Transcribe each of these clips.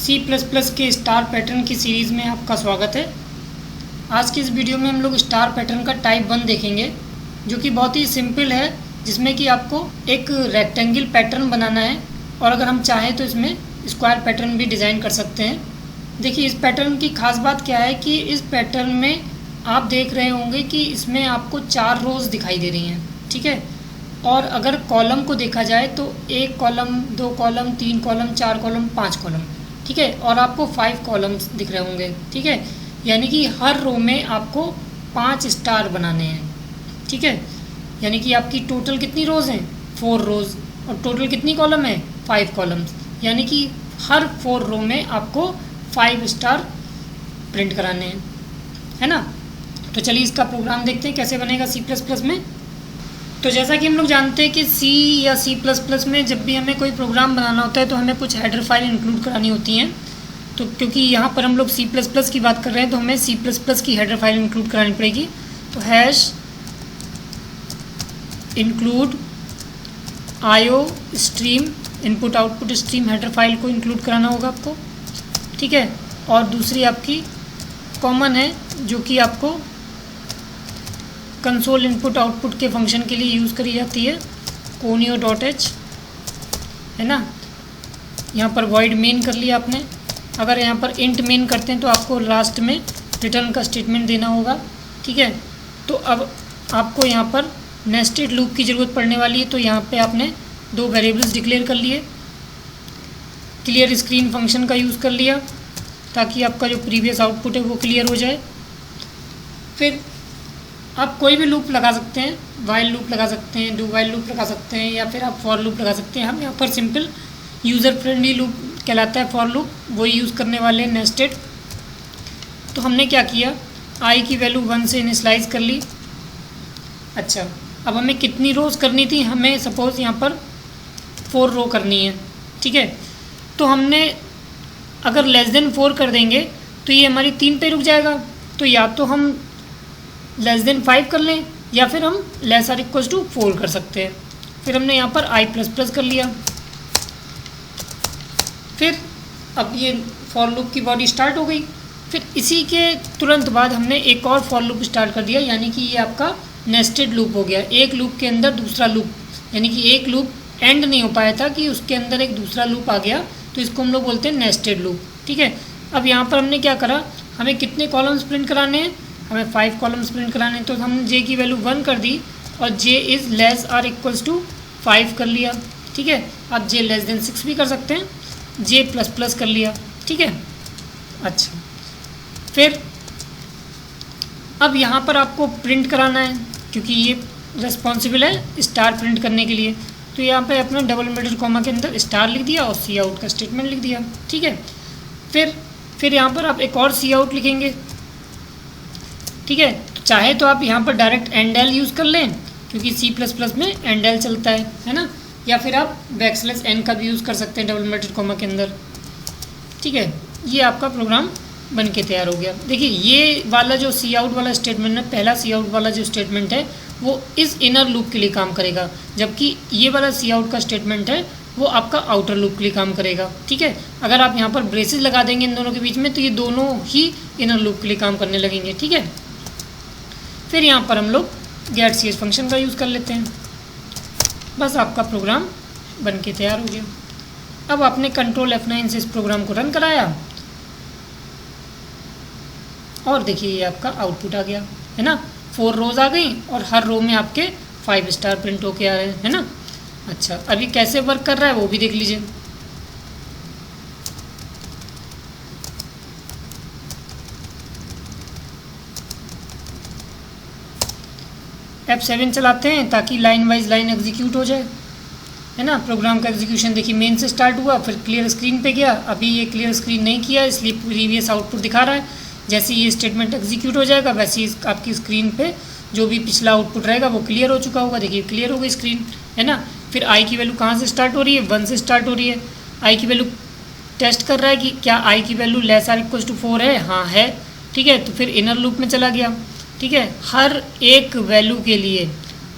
C plus plus के star pattern की series में आपका स्वागत है। आज की इस वीडियो में हम लोग स्टार पैटर्न का टाइप 1 देखेंगे, जो कि बहुत ही सिंपल है, जिसमें कि आपको एक रेक्टेंगल पैटर्न बनाना है और अगर हम चाहें तो इसमें स्क्वायर पैटर्न भी डिज़ाइन कर सकते हैं। देखिए, इस पैटर्न की खास बात क्या है कि इस पैटर्न में आप देख रहे होंगे कि इसमें आपको 4 रोज़ दिखाई दे रही हैं, ठीक है। और अगर कॉलम को देखा जाए तो 1 column, 2 column, 3 column, 4 column, 5 column, ठीक है। और आपको 5 कॉलम्स दिख रहे होंगे, ठीक है। यानी कि हर रो में आपको 5 स्टार बनाने हैं, ठीक है। यानी कि आपकी टोटल कितनी रोज़ हैं? 4 रोज़। और टोटल कितनी कॉलम है? 5 कॉलम्स। यानी कि हर 4 रो में आपको 5 स्टार प्रिंट कराने हैं, है ना। तो चलिए इसका प्रोग्राम देखते हैं कैसे बनेगा सी प्लस प्लस में। तो जैसा कि हम लोग जानते हैं कि सी या सी प्लस प्लस में जब भी हमें कोई प्रोग्राम बनाना होता है तो हमें कुछ हेडर फाइल इंक्लूड करानी होती हैं। तो क्योंकि यहाँ पर हम लोग सी प्लस प्लस की बात कर रहे हैं तो हमें सी प्लस प्लस की हेडर फाइल इंक्लूड करानी पड़ेगी। तो hash include IO stream, input output stream header file को इंक्लूड कराना होगा आपको, ठीक है। और दूसरी आपकी कॉमन है जो कि आपको कंसोल इनपुट आउटपुट के फंक्शन के लिए यूज़ करी जाती है, conio.h, है ना। यहाँ पर void मेन कर लिया आपने। अगर यहाँ पर इंट मेन करते हैं तो आपको लास्ट में रिटर्न का स्टेटमेंट देना होगा, ठीक है। तो अब आपको यहाँ पर नेस्टेड लूप की ज़रूरत पड़ने वाली है। तो यहाँ पे आपने 2 वेरिएबल्स डिक्लेयर कर लिए, क्लियर स्क्रीन फंक्शन का यूज़ कर लिया ताकि आपका जो प्रीवियस आउटपुट है वो क्लियर हो जाए। फिर आप कोई भी लूप लगा सकते हैं, वाइल लूप लगा सकते हैं, डू वाइल लूप लगा सकते हैं, या फिर आप फॉर लूप लगा सकते हैं। हम यहाँ पर सिंपल यूज़र फ्रेंडली लूप कहलाता है फॉर लूप, वही यूज़ करने वाले हैं, नेस्टेड। तो हमने क्या किया, आई की वैल्यू 1 से इनिशियलाइज कर ली। अच्छा, अब हमें कितनी रोज़ करनी थी? हमें सपोज़ यहाँ पर 4 रो करनी है, ठीक है। तो हमने अगर लेस देन 4 कर देंगे तो ये हमारी 3 पे रुक जाएगा। तो या तो हम लेस देन 5 कर लें या फिर हम लेस आर इक्वल्स टू 4 कर सकते हैं। फिर हमने यहाँ पर आई प्लस प्लस कर लिया। फिर अब ये फॉर लूप की बॉडी स्टार्ट हो गई। फिर इसी के तुरंत बाद हमने एक और फॉर लूप स्टार्ट कर दिया, यानी कि ये आपका नेस्टेड लूप हो गया। एक लूप के अंदर दूसरा लूप, यानी कि एक लूप एंड नहीं हो पाया था कि उसके अंदर एक दूसरा लूप आ गया, तो इसको हम लोग बोलते हैं नेस्टेड लूप, ठीक है। अब यहाँ पर हमने क्या करा, हमें कितने कॉलम्स प्रिंट कराने हैं? हमें 5 कॉलम्स प्रिंट कराने हैं। तो हमने जे की वैल्यू 1 कर दी और J is less or equals to 5 कर लिया, ठीक है। आप जे लेस देन 6 भी कर सकते हैं, जे प्लस प्लस कर लिया, ठीक है। अच्छा, फिर अब यहाँ पर आपको प्रिंट कराना है, क्योंकि ये रिस्पॉन्सिबल है स्टार प्रिंट करने के लिए। तो यहाँ पे अपना डबल इन्वर्टेड कॉमा के अंदर स्टार लिख दिया और सी आउट का स्टेटमेंट लिख दिया, ठीक है। फिर यहाँ पर आप एक और सी आउट लिखेंगे, ठीक है। चाहे तो आप यहाँ पर डायरेक्ट एंड-एल यूज़ कर लें, क्योंकि सी प्लस प्लस में एंड-एल चलता है ना। या फिर आप बैकस्लैश एन का भी यूज़ कर सकते हैं डबल इन्वर्टेड कॉमा के अंदर, ठीक है। ये आपका प्रोग्राम बन के तैयार हो गया। देखिए, ये वाला जो सी आउट वाला स्टेटमेंट है, पहला सी आउट वाला जो स्टेटमेंट है वो इस इनर लूप के लिए काम करेगा, जबकि ये वाला सी आउट का स्टेटमेंट है वो आपका आउटर लूप के लिए काम करेगा, ठीक है। अगर आप यहाँ पर ब्रेसेस लगा देंगे इन दोनों के बीच में तो ये दोनों ही इनर लूप के लिए काम करने लगेंगे, ठीक है। फिर यहाँ पर हम लोग गेट सी एच फंक्शन का यूज़ कर लेते हैं। बस आपका प्रोग्राम बन के तैयार हो गया। अब आपने कंट्रोल F9 से इस प्रोग्राम को रन कराया और देखिए ये आपका आउटपुट आ गया, है ना। 4 रोज़ आ गई और हर रो में आपके 5 स्टार प्रिंट होके आ रहे हैं, है ना। अच्छा, अभी कैसे वर्क कर रहा है वो भी देख लीजिए। F7 चलाते हैं ताकि लाइन वाइज लाइन एग्जीक्यूट हो जाए, है ना। प्रोग्राम का एग्जीक्यूशन देखिए मेन से स्टार्ट हुआ, फिर क्लियर स्क्रीन पे गया। अभी ये क्लियर स्क्रीन नहीं किया इसलिए प्रीवियस आउटपुट दिखा रहा है। जैसे ये स्टेटमेंट एग्जीक्यूट हो जाएगा वैसे ही आपकी स्क्रीन पे जो भी पिछला आउटपुट रहेगा वो क्लियर हो चुका होगा। देखिए क्लियर हो गई स्क्रीन, है ना। फिर आई की वैल्यू कहाँ से स्टार्ट हो रही है? 1 से स्टार्ट हो रही है। आई की वैल्यू टेस्ट कर रहा है कि क्या आई की value less or equals to 4 है। हाँ है, ठीक है। तो फिर इनर लूप में चला गया, ठीक है। हर एक वैल्यू के लिए,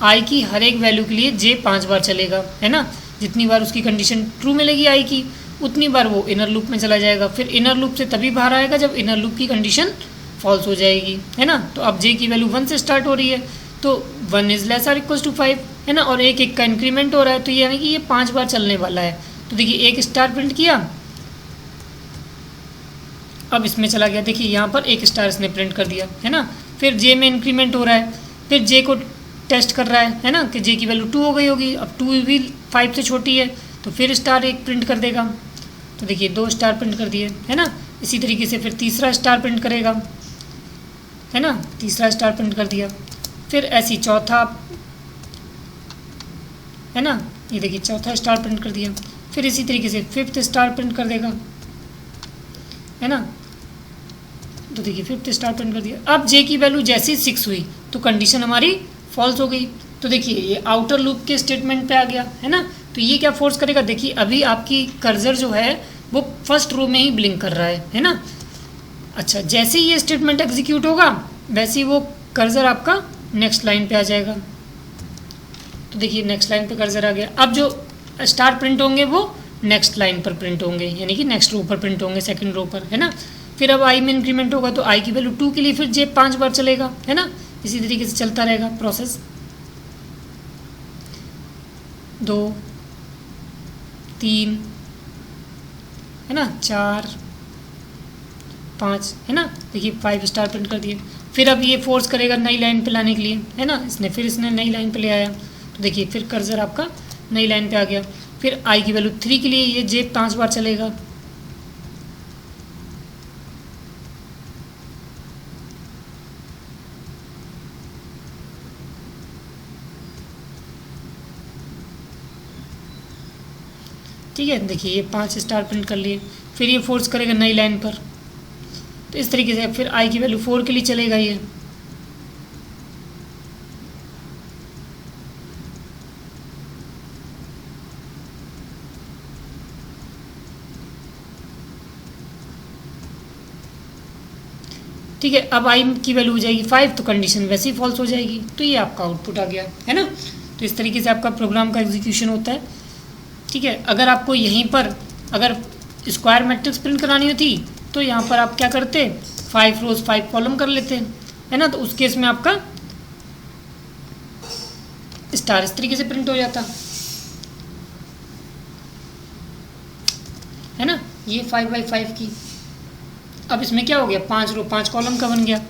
आई की हर एक वैल्यू के लिए जे 5 बार चलेगा, है ना। जितनी बार उसकी कंडीशन ट्रू मिलेगी आई की, उतनी बार वो इनर लूप में चला जाएगा। फिर इनर लूप से तभी बाहर आएगा जब इनर लूप की कंडीशन फॉल्स हो जाएगी, है ना। तो अब जे की वैल्यू 1 से स्टार्ट हो रही है, तो 1 is less or equal to 5, है ना, और एक एक का इंक्रीमेंट हो रहा है, तो ये यानी कि ये 5 बार चलने वाला है। तो देखिए एक स्टार प्रिंट किया, अब इसमें चला गया, देखिए यहाँ पर एक स्टार इसने प्रिंट कर दिया, है ना। फिर जे में इंक्रीमेंट हो रहा है, फिर जे को टेस्ट कर रहा है ना, कि जे की वैल्यू 2 हो गई होगी। अब 2 भी 5 से छोटी है, तो फिर स्टार एक प्रिंट कर देगा, तो देखिए 2 स्टार प्रिंट कर दिए, है ना। इसी तरीके से फिर तीसरा स्टार प्रिंट करेगा, है ना, तीसरा स्टार प्रिंट कर दिया। फिर ऐसी चौथा, है ना, ये देखिए चौथा स्टार प्रिंट कर दिया। फिर इसी तरीके से 5th स्टार प्रिंट कर देगा, है ना, तो देखिए 5th स्टार प्रिंट कर दिया। अब जे की वैल्यू जैसे 6 हुई तो कंडीशन हमारी फॉल्स हो गई। तो देखिए ये आउटर लूप के स्टेटमेंट पे आ गया, है ना। तो ये क्या फोर्स करेगा, देखिए अभी आपकी कर्सर जो है वो फर्स्ट रो में ही ब्लिंक कर रहा है ना। अच्छा, जैसे ही ये स्टेटमेंट एग्जीक्यूट होगा वैसे ही वो कर्सर आपका नेक्स्ट लाइन पे आ जाएगा। तो देखिए नेक्स्ट लाइन पे कर्सर आ गया। अब जो स्टार प्रिंट होंगे वो नेक्स्ट लाइन पर प्रिंट होंगे, यानी कि नेक्स्ट रो पर प्रिंट होंगे, सेकंड रो पर, है ना। फिर अब आई में इंक्रीमेंट होगा तो आई की वैल्यू 2 के लिए फिर जे 5 बार चलेगा, है ना। इसी तरीके से चलता रहेगा प्रोसेस, 2 3, है ना, 4 5, है ना। देखिए 5 स्टार प्रिंट कर दिए। फिर अब ये फोर्स करेगा नई लाइन पे लाने के लिए, है ना, इसने नई लाइन पे ले आया, तो देखिए फिर कर्सर आपका नई लाइन पे आ गया। फिर आई की वैल्यू 3 के लिए ये जे 5 बार चलेगा, ठीक है। देखिए ये 5 स्टार प्रिंट कर लिए। फिर ये फोर्स करेगा नई लाइन पर, तो इस तरीके से फिर आई की वैल्यू 4 के लिए चलेगा ये, ठीक है। अब आई की वैल्यू हो जाएगी 5, तो कंडीशन वैसे ही फॉल्स हो जाएगी। तो ये आपका आउटपुट आ गया, है ना। तो इस तरीके से आपका प्रोग्राम का एग्जीक्यूशन होता है, ठीक है। अगर आपको यहीं पर अगर स्क्वायर मैट्रिक्स प्रिंट करानी होती तो यहाँ पर आप क्या करते, 5 रोज 5 कॉलम कर लेते, है ना। तो उस केस में आपका स्टार इस तरीके से प्रिंट हो जाता, है ना। ये 5x5 की, अब इसमें क्या हो गया, 5 रो 5 कॉलम का बन गया।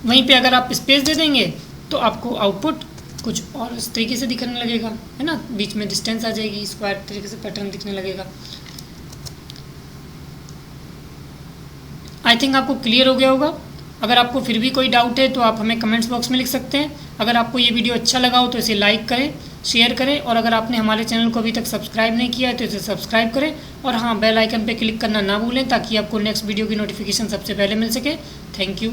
वहीं पे अगर आप स्पेस दे देंगे तो आपको आउटपुट कुछ और इस तरीके से दिखने लगेगा, है ना। बीच में डिस्टेंस आ जाएगी, स्क्वायर तरीके से पैटर्न दिखने लगेगा। आई थिंक आपको क्लियर हो गया होगा। अगर आपको फिर भी कोई डाउट है तो आप हमें कमेंट्स बॉक्स में लिख सकते हैं। अगर आपको ये वीडियो अच्छा लगा हो तो इसे लाइक करें, शेयर करें, और अगर आपने हमारे चैनल को अभी तक सब्सक्राइब नहीं किया है तो इसे सब्सक्राइब करें, और हाँ, बेल आइकन पे क्लिक करना ना भूलें ताकि आपको नेक्स्ट वीडियो की नोटिफिकेशन सबसे पहले मिल सके। Thank you.